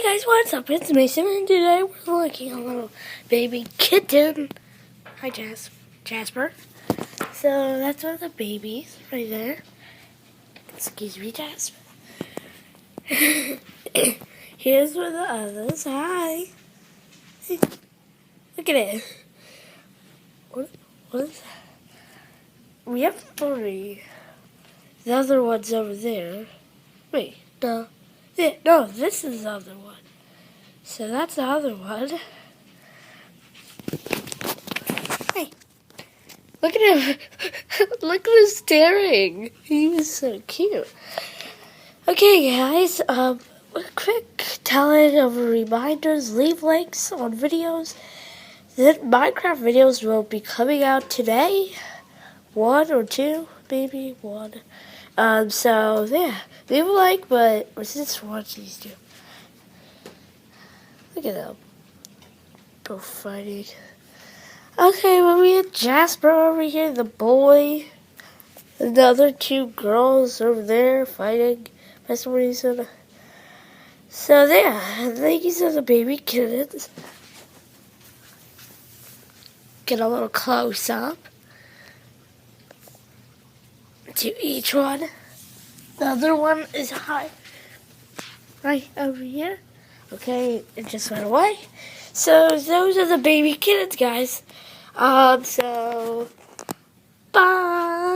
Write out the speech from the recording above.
Hey guys, what's up? It's Mason, and today we're looking at a little baby kitten. Hi, Jasper. So that's one of the babies right there. Excuse me, Jasper. Here's one of the others. Hi. Look at it. What is that? We have 3. The other one's over there. Wait, no. No, this is the other one. So that's the other one. Hey, look at him. Look at him staring. He was so cute. Okay, guys, a quick telling of reminders. Leave links on videos. The Minecraft videos will be coming out today. 1 or 2, maybe 1. So yeah, leave a like, but let's just watch these 2. Look at them, both fighting. Okay, well, we have Jasper over here, the boy, and the other 2 girls over there fighting. That's what he said. So yeah, these are the baby kittens. Get a little close up to each one. The other one is right over here. Okay, it just went away. So those are the baby kittens, guys. So bye.